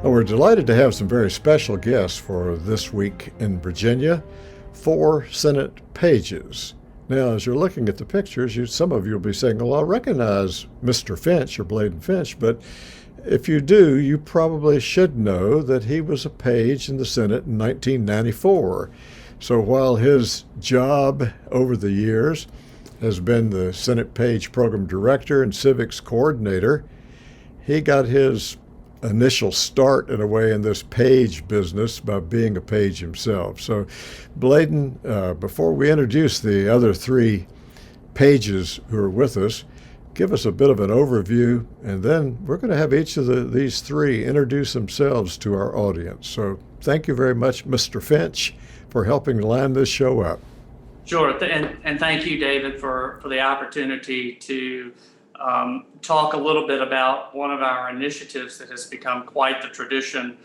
Well, we're delighted to have some very special guests for this week in Virginia, 4 Senate pages. Now, as you're looking at the pictures, some of you will be saying, well, I recognize Mr. Finch or Bladen Finch, but if you do, you probably should know that he was a page in the Senate in 1994. So while his job over the years has been the Senate Page Program Director and Civics Coordinator, he got his initial start in a way in this page business by being a page himself. So Bladen, before we introduce the other 3 pages who are with us, give us a bit of an overview, and then we're going to have each of these 3 introduce themselves to our audience. So thank you very much, Mr. Finch, for helping line this show up. Sure, and thank you, David, for the opportunity to talk a little bit about one of our initiatives that has become quite the tradition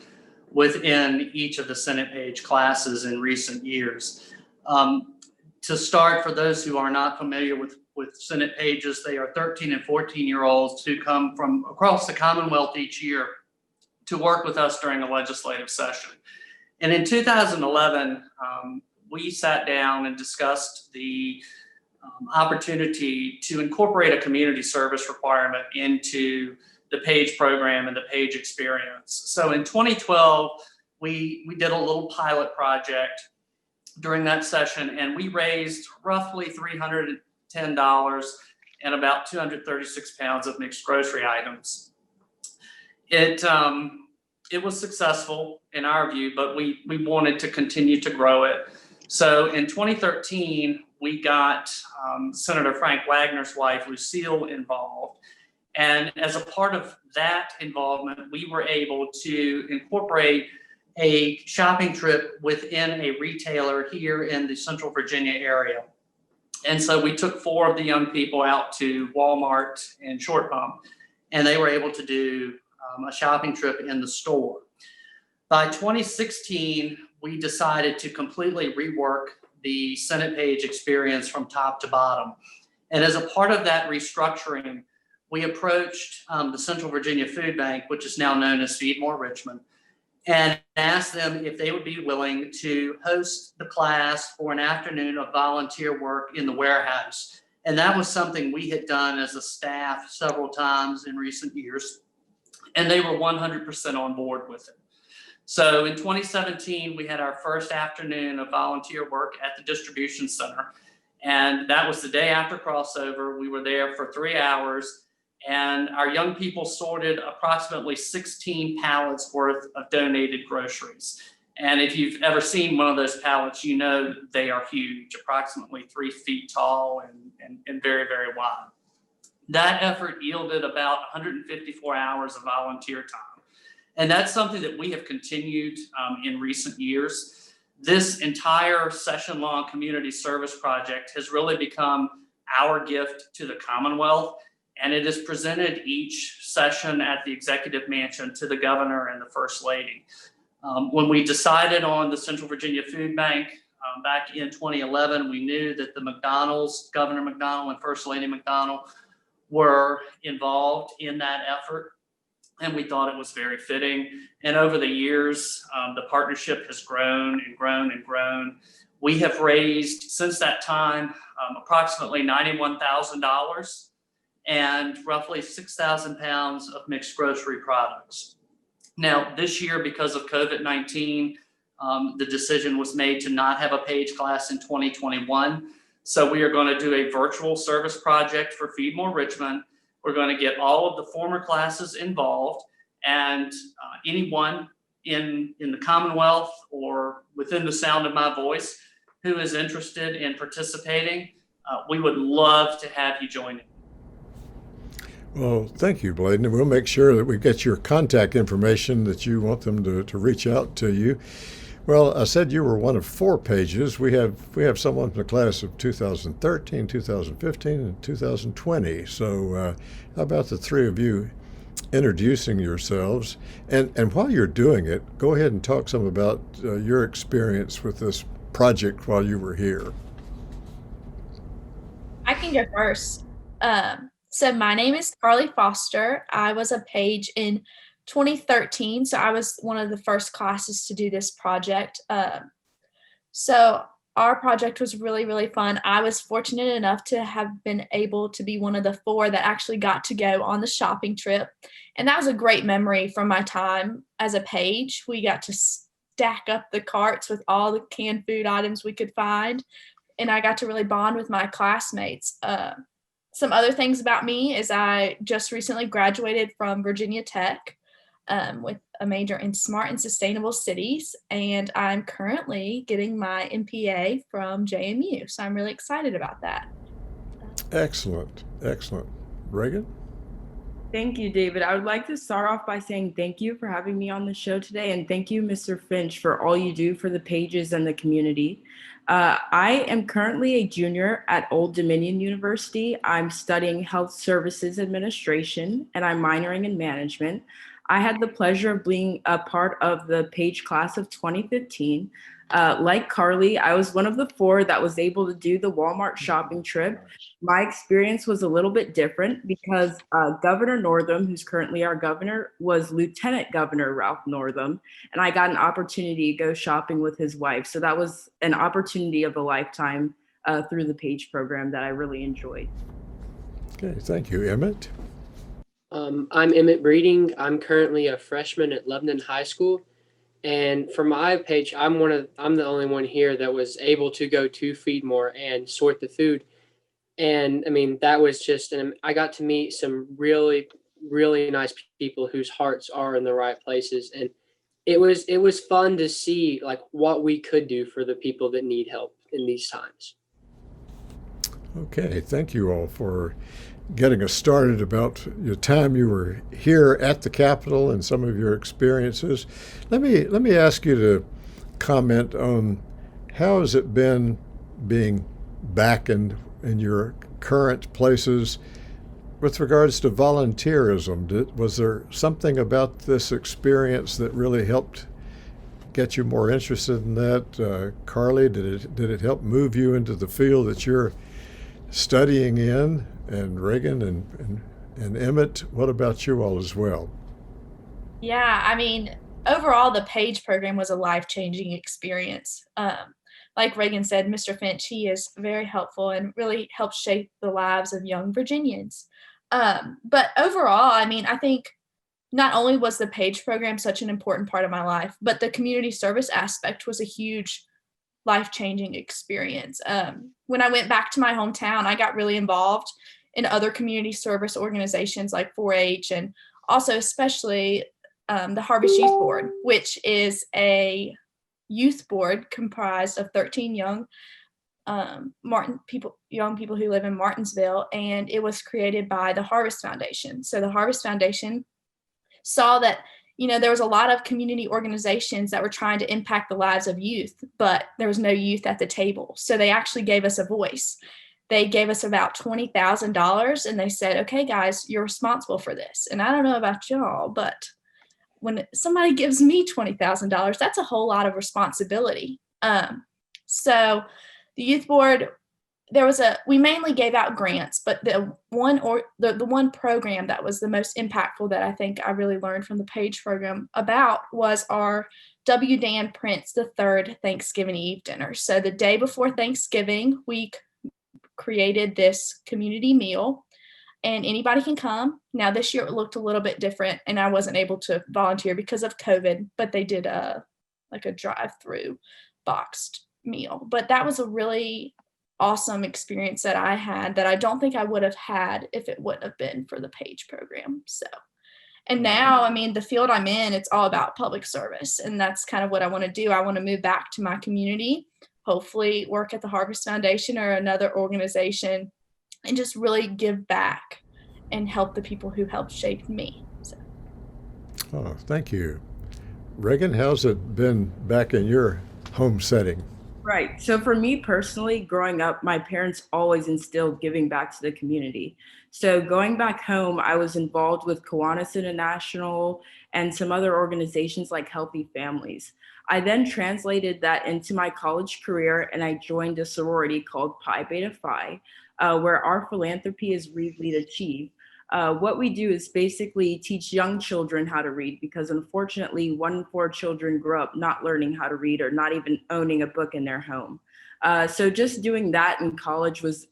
within each of the Senate Page classes in recent years. To start, for those who are not familiar with Senate Pages, they are 13 and 14-year-olds who come from across the Commonwealth each year to work with us during a legislative session. And in 2011, we sat down and discussed the opportunity to incorporate a community service requirement into the PAGE program and the PAGE experience. So in 2012, we did a little pilot project during that session, and we raised roughly $310 and about 236 pounds of mixed grocery items. It was successful in our view, but we wanted to continue to grow it. So in 2013, we got Senator Frank Wagner's wife, Lucille, involved. And as a part of that involvement, we were able to incorporate a shopping trip within a retailer here in the Central Virginia area. And so we took 4 of the young people out to Walmart and Short Pump, and they were able to do a shopping trip in the store. By 2016, we decided to completely rework the Senate Page experience from top to bottom. And as a part of that restructuring, we approached the Central Virginia Food Bank, which is now known as Feed More Richmond, and asked them if they would be willing to host the class for an afternoon of volunteer work in the warehouse. And that was something we had done as a staff several times in recent years, and they were 100% on board with it. So in 2017, we had our first afternoon of volunteer work at the distribution center. And that was the day after crossover. We were there for 3 hours, and our young people sorted approximately 16 pallets worth of donated groceries. And if you've ever seen one of those pallets, you know they are huge, approximately 3 feet tall and very, very wide. That effort yielded about 154 hours of volunteer time. And that's something that we have continued in recent years. This entire session-long community service project has really become our gift to the Commonwealth, and it is presented each session at the Executive Mansion to the Governor and the First Lady. When we decided on the Central Virginia Food Bank back in 2011, we knew that the McDonald's, Governor McDonnell and First Lady McDonnell, were involved in that effort, and we thought it was very fitting. And over the years, the partnership has grown and grown and grown. We have raised, since that time, approximately $91,000 and roughly 6,000 pounds of mixed grocery products. Now, this year, because of COVID-19, the decision was made to not have a PAGE class in 2021. So we are going to do a virtual service project for Feed More Richmond. We're going to get all of the former classes involved, and anyone in the Commonwealth or within the sound of my voice who is interested in participating, we would love to have you join in. Well, thank you, Bladen. And we'll make sure that we get your contact information that you want them to reach out to you. Well, I said you were one of 4 pages. We have someone from the class of 2013, 2015, and 2020. So how about the 3 of you introducing yourselves? And while you're doing it, go ahead and talk some about your experience with this project while you were here. I can go first. So my name is Carly Foster. I was a page in 2013. So I was one of the first classes to do this project. So our project was really, really fun. I was fortunate enough to have been able to be one of the 4 that actually got to go on the shopping trip. And that was a great memory from my time as a page. We got to stack up the carts with all the canned food items we could find. And I got to really bond with my classmates. Some other things about me is I just recently graduated from Virginia Tech with a major in smart and sustainable cities. And I'm currently getting my MPA from JMU. So I'm really excited about that. Excellent. Excellent. Reagan? Thank you, David. I would like to start off by saying thank you for having me on the show today. And thank you, Mr. Finch, for all you do for the pages and the community. I am currently a junior at Old Dominion University. I'm studying health services administration and I'm minoring in management. I had the pleasure of being a part of the page class of 2015. Like Carly, I was one of the 4 that was able to do the Walmart shopping trip. My experience was a little bit different because Governor Northam, who's currently our governor, was Lieutenant Governor Ralph Northam, and I got an opportunity to go shopping with his wife. So that was an opportunity of a lifetime through the page program that I really enjoyed. Okay, thank you. Emmett? I'm Emmett Breeding. I'm currently a freshman at Lebanon High School. And for my page, I'm the only one here that was able to go to Feedmore and sort the food. And I mean, that was just, and I got to meet some really, really nice people whose hearts are in the right places. And it was fun to see like what we could do for the people that need help in these times. Okay, thank you all for getting us started about your time you were here at the Capitol and some of your experiences. Let me ask you to comment on how has it been being back in your current places with regards to volunteerism. Was there something about this experience that really helped get you more interested in that? Carly, did it help move you into the field that you're studying in? And Reagan and Emmett, what about you all as well? Yeah, I mean, overall, the PAGE program was a life-changing experience. Like Reagan said, Mr. Finch, he is very helpful and really helps shape the lives of young Virginians. But overall, I mean, I think not only was the PAGE program such an important part of my life, but the community service aspect was a huge life-changing experience. When I went back to my hometown, I got really involved in other community service organizations like 4-H and also especially the Harvest Youth Board, which is a youth board comprised of 13 young people who live in Martinsville, and it was created by the Harvest Foundation. So the Harvest Foundation saw that there was a lot of community organizations that were trying to impact the lives of youth, but there was no youth at the table. So they actually gave us a voice. They gave us about $20,000 and they said, okay, guys, you're responsible for this. And I don't know about y'all, but when somebody gives me $20,000, that's a whole lot of responsibility. So the youth board, we mainly gave out grants, but the one program that was the most impactful that I think I really learned from the PAGE program about was our W. Dan Prince III Thanksgiving Eve dinner. So the day before Thanksgiving, we created this community meal and anybody can come. Now this year it looked a little bit different and I wasn't able to volunteer because of COVID, but they did a drive-through boxed meal. But that was a really awesome experience that I had that I don't think I would have had if it wouldn't have been for the PAGE program. So, and now, I mean, the field I'm in, it's all about public service. And that's kind of what I want to do. I want to move back to my community, hopefully work at the Harvest Foundation or another organization and just really give back and help the people who helped shape me. So. Oh, thank you. Reagan, how's it been back in your home setting? Right. So for me personally, growing up, my parents always instilled giving back to the community. So going back home, I was involved with Kiwanis International and some other organizations like Healthy Families. I then translated that into my college career and I joined a sorority called Pi Beta Phi, where our philanthropy is Read, Lead, Achieve. What we do is basically teach young children how to read, because unfortunately 1 in 4 children grow up not learning how to read or not even owning a book in their home. So just doing that in college was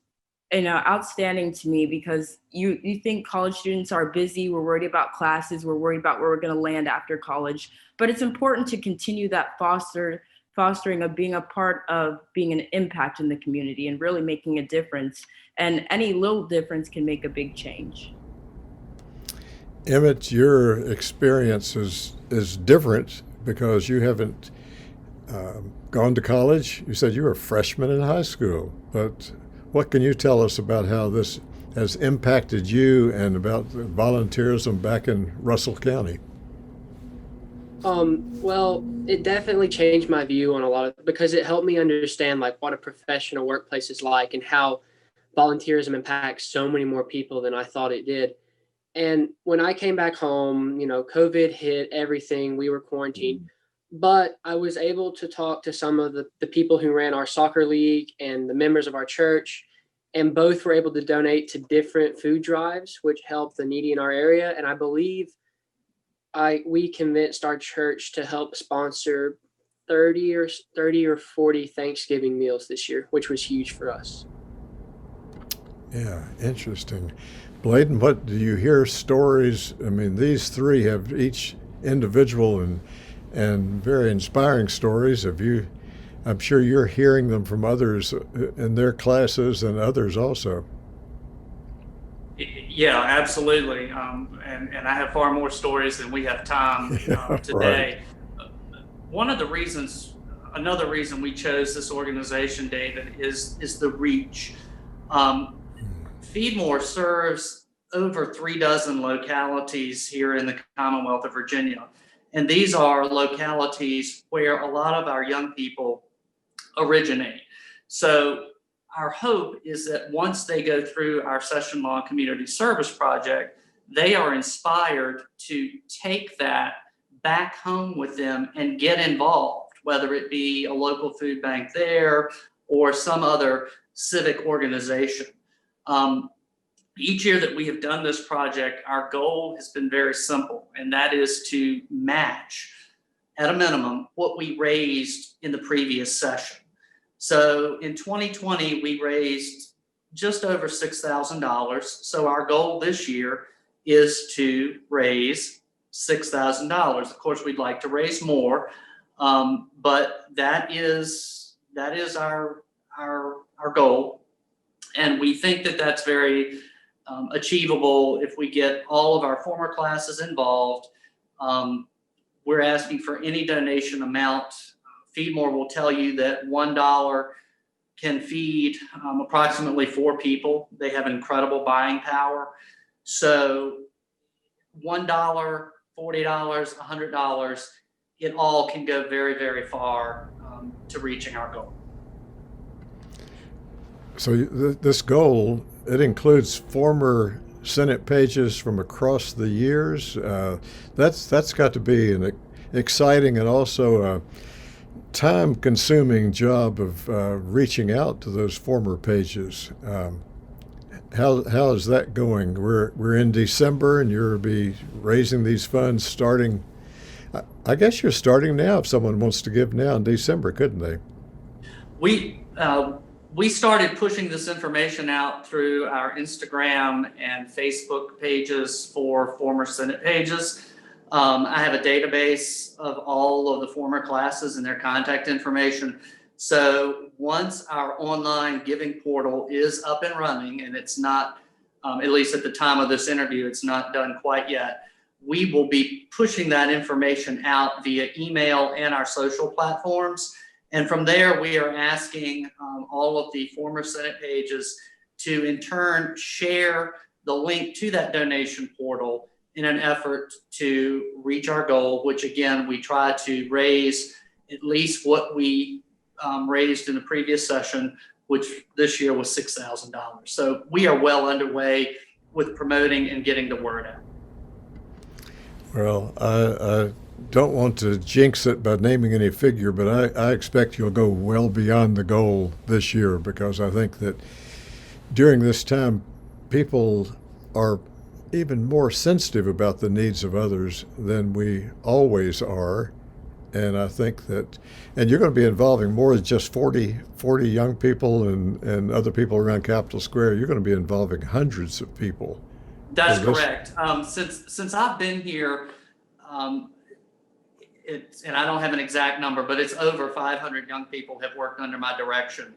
outstanding to me, because you think college students are busy, we're worried about classes, we're worried about where we're going to land after college, but it's important to continue that fostering of being a part of being an impact in the community and really making a difference, and any little difference can make a big change. Emmett, your experience is different because you haven't gone to college. You said you were a freshman in high school, but what can you tell us about how this has impacted you and about volunteerism back in Russell County? Well, it definitely changed my view on a lot of, because it helped me understand like what a professional workplace is like and how volunteerism impacts so many more people than I thought it did. And when I came back home, COVID hit everything, we were quarantined, but I was able to talk to some of the people who ran our soccer league and the members of our church, and both were able to donate to different food drives, which helped the needy in our area. And I believe we convinced our church to help sponsor 30 or 40 Thanksgiving meals this year, which was huge for us. Yeah, interesting. Bladen, what do you hear stories? I mean, these three have each individual and very inspiring stories. I'm sure you're hearing them from others in their classes and others also. Yeah, absolutely. And I have far more stories than we have time today. Right. Another reason we chose this organization, David, is the reach. Feedmore serves over 36 localities here in the Commonwealth of Virginia. And these are localities where a lot of our young people originate. So our hope is that once they go through our session-long community service project, they are inspired to take that back home with them and get involved, whether it be a local food bank there or some other civic organization. Each year that we have done this project, our goal has been very simple, and that is to match, at a minimum, what we raised in the previous session. So in 2020, we raised just over $6,000. So our goal this year is to raise $6,000. Of course, we'd like to raise more, but that is our goal, and we think that that's very achievable if we get all of our former classes involved. We're asking for any donation amount. Feedmore will tell you that $1 can feed approximately 4 people. They have incredible buying power. So $1, $40, $100, it all can go very, very far to reaching our goal. So this goal, it includes former Senate pages from across the years. That's got to be an exciting and also a time-consuming job of reaching out to those former pages. How is that going? We're in December, and you'll be raising these funds starting. I guess you're starting now. If someone wants to give now in December, couldn't they? We started pushing this information out through our Instagram and Facebook pages for former Senate pages. I have a database of all of the former classes and their contact information. So once our online giving portal is up and running, and it's not, at least at the time of this interview, it's not done quite yet, we will be pushing that information out via email and our social platforms. And from there, we are asking all of the former Senate pages to in turn share the link to that donation portal in an effort to reach our goal, which again, we try to raise at least what we raised in the previous session, which this year was $6,000. So we are well underway with promoting and getting the word out. Well, I don't want to jinx it by naming any figure, but I expect you'll go well beyond the goal this year, because I think that during this time, people are even more sensitive about the needs of others than we always are. And I think that, and you're going to be involving more than just 40 young people and other people around Capitol Square. You're going to be involving hundreds of people. That's correct. Since I've been here, and I don't have an exact number, but it's over 500 young people have worked under my direction.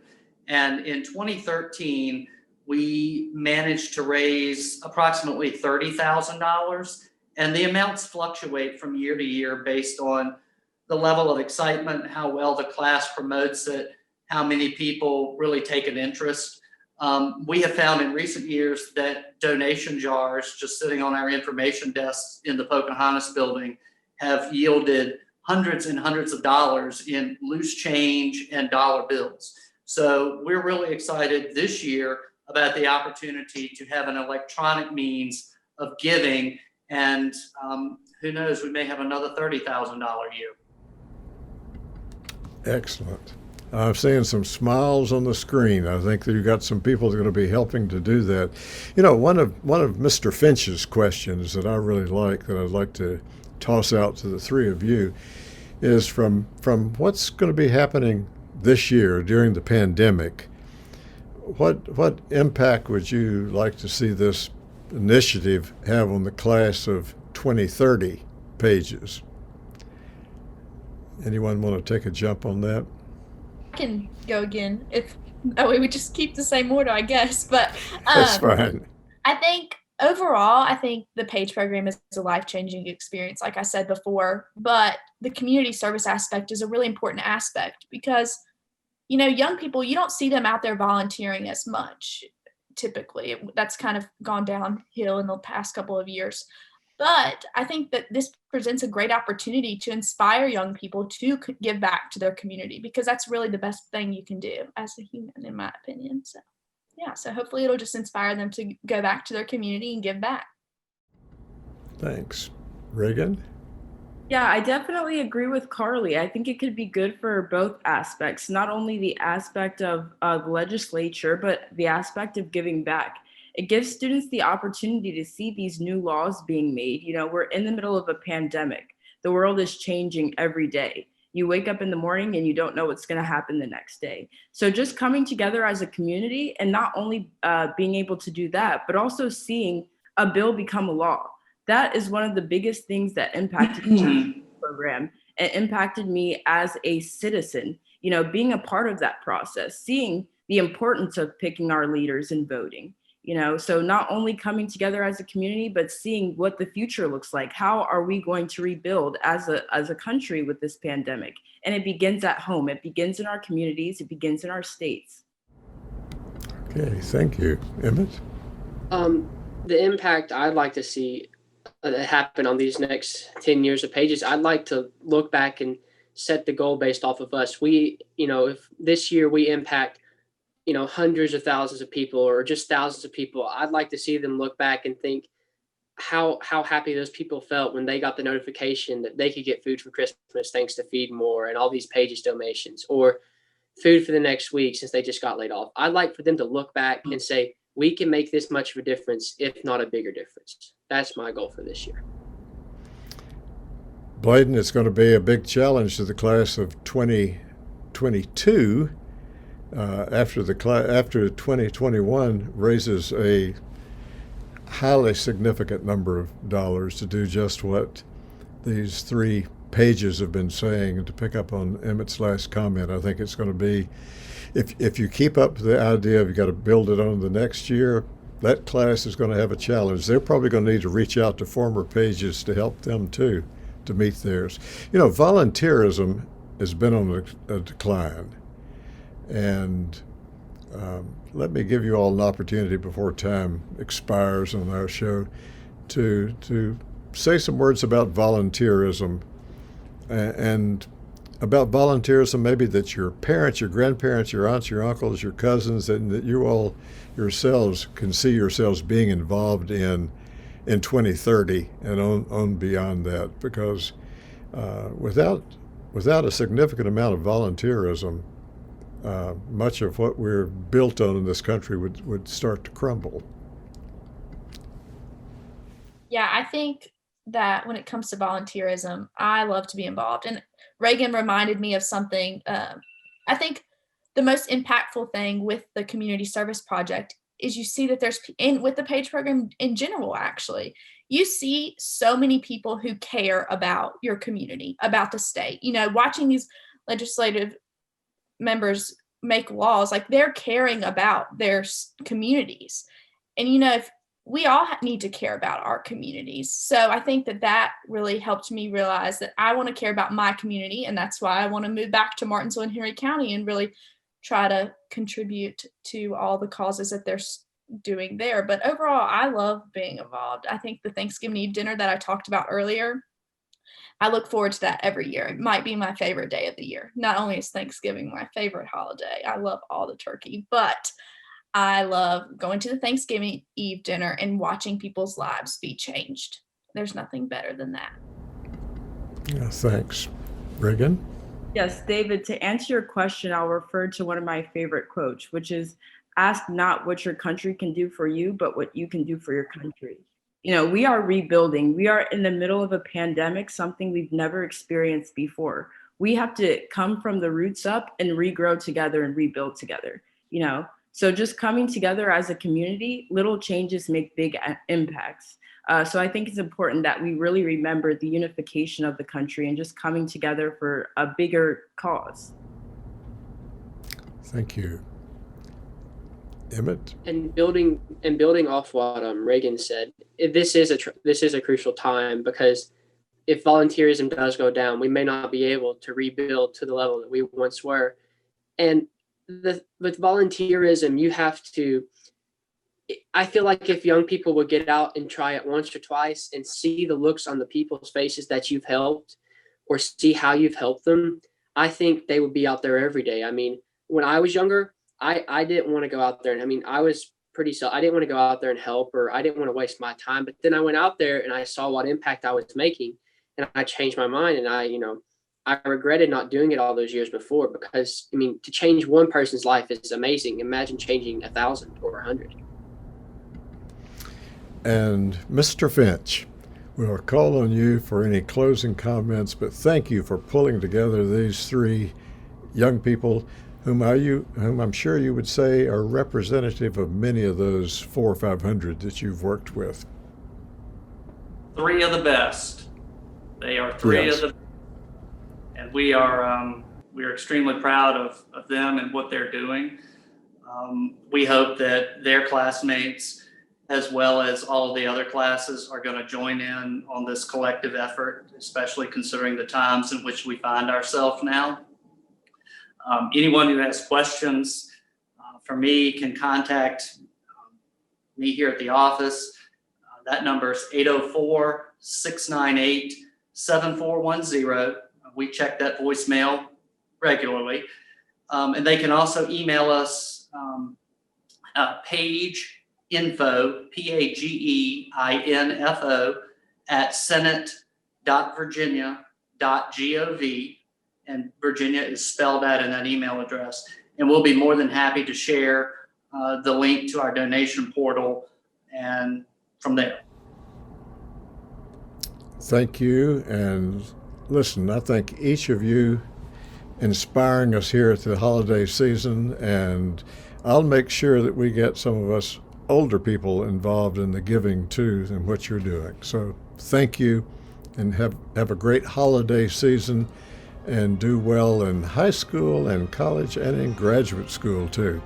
And in 2013, we managed to raise approximately $30,000. And the amounts fluctuate from year to year based on the level of excitement, how well the class promotes it, how many people really take an interest. We have found in recent years that donation jars just sitting on our information desks in the Pocahontas building have yielded hundreds and hundreds of dollars in loose change and dollar bills. So we're really excited this year about the opportunity to have an electronic means of giving. And who knows, we may have another $30,000 year. Excellent. I'm seeing some smiles on the screen. I think that you've got some people that are going to be helping to do that. You know, one of Mr. Finch's questions that I really like, that I'd like to toss out to the three of you, is from what's going to be happening this year during the pandemic. What impact would you like to see this initiative have on the class of 2030 pages? Anyone want to take a jump on that? I can go again if that way we just keep the same order, I guess. But That's fine. I think overall, I think the PAGE program is a life-changing experience, like I said before. But the community service aspect is a really important aspect because, you know, young people, you don't see them out there volunteering as much. Typically, that's kind of gone downhill in the past couple of years. But I think that this presents a great opportunity to inspire young people to give back to their community, because that's really the best thing you can do as a human, in my opinion. So, yeah, so hopefully it'll just inspire them to go back to their community and give back. Thanks. Reagan? Yeah, I definitely agree with Carly. I think it could be good for both aspects, not only the aspect of the legislature, but the aspect of giving back. It gives students the opportunity to see these new laws being made. You know, we're in the middle of a pandemic. The world is changing every day. You wake up in the morning and you don't know what's going to happen the next day. So just coming together as a community and not only being able to do that, but also seeing a bill become a law. That is one of the biggest things that impacted the program and impacted me as a citizen, you know, being a part of that process, seeing the importance of picking our leaders and voting. You know, so not only coming together as a community, but seeing what the future looks like. How are we going to rebuild as a country with this pandemic? And it begins at home. It begins in our communities. It begins in our states. Okay, thank you. Emmett? The impact I'd like to see happen on these next 10 years of pages, I'd like to look back and set the goal based off of us. We, you know, if this year we impact, you know, hundreds of thousands of people or just thousands of people, I'd like to see them look back and think how happy those people felt when they got the notification that they could get food for Christmas thanks to Feed More and all these pages donations, or food for the next week since they just got laid off. I'd like for them to look back and say, we can make this much of a difference, if not a bigger difference. That's my goal for this year. Bladen, it's going to be a big challenge to the class of 2022 after 2021 raises a highly significant number of dollars to do just what these three pages have been saying. And to pick up on Emmett's last comment, I think it's going to be, if you keep up the idea of you got to build it on the next year, that class is going to have a challenge. They're probably going to need to reach out to former pages to help them too, to meet theirs. You know, volunteerism has been on a decline. And let me give you all an opportunity before time expires on our show to say some words about volunteerism and about volunteerism, maybe that your parents, your grandparents, your aunts, your uncles, your cousins, and that you all yourselves can see yourselves being involved in 2030 and on beyond that. Because without a significant amount of volunteerism, much of what we're built on in this country would start to crumble. Yeah, I think that when it comes to volunteerism, I love to be involved. And Reagan reminded me of something. I think the most impactful thing with the community service project is you see that and with the page program in general, actually, you see so many people who care about your community, about the state. Watching these legislative members make laws, like they're caring about their communities. And if we all need to care about our communities. So I think that really helped me realize that I want to care about my community. And that's why I want to move back to Martinsville and Henry County and really try to contribute to all the causes that they're doing there. But overall, I love being involved. I think the Thanksgiving Eve dinner that I talked about earlier, I look forward to that every year. It might be my favorite day of the year. Not only is Thanksgiving my favorite holiday, I love all the turkey, but I love going to the Thanksgiving Eve dinner and watching people's lives be changed. There's nothing better than that. Yeah, thanks. Reagan? Yes, David, to answer your question, I'll refer to one of my favorite quotes, which is, ask not what your country can do for you, but what you can do for your country. We are rebuilding. We are in the middle of a pandemic, something we've never experienced before. We have to come from the roots up and regrow together and rebuild together, So just coming together as a community, little changes make big impacts. So I think it's important that we really remember the unification of the country and just coming together for a bigger cause. Thank you. Emmett? And building off what Reagan said, this is a crucial time, because if volunteerism does go down, we may not be able to rebuild to the level that we once were. And with volunteerism, you have to, I feel like if young people would get out and try it once or twice and see the looks on the people's faces that you've helped, or see how you've helped them, I think they would be out there every day. I mean, when I was younger, I didn't want to go out there. And I mean, I was I didn't want to go out there and help, or I didn't want to waste my time. But then I went out there and I saw what impact I was making, and I changed my mind. And I regretted not doing it all those years before, because, I mean, to change one person's life is amazing. Imagine changing 1,000 or 100. And Mr. Finch, we'll call on you for any closing comments, but thank you for pulling together these three young people whom I'm sure you would say are representative of many of those 400 or 500 that you've worked with. Three of the best. They are three Yes. of the, and we are extremely proud of them and what they're doing. We hope that their classmates, as well as all of the other classes, are going to join in on this collective effort, especially considering the times in which we find ourselves now. Anyone who has questions for me can contact me here at the office. That number is 804-698-7410. We check that voicemail regularly. And they can also email us pageinfo, PAGEINFO, at senate.virginia.gov. And Virginia is spelled out in that email address. And we'll be more than happy to share the link to our donation portal, and from there. Thank you. And listen, I thank each of you inspiring us here at the holiday season, and I'll make sure that we get some of us older people involved in the giving too, and what you're doing. So thank you, and have a great holiday season, and do well in high school and college and in graduate school too.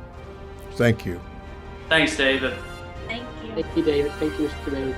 Thank you. Thanks, David. Thank you. Thank you, David. Thank you, Mr. David.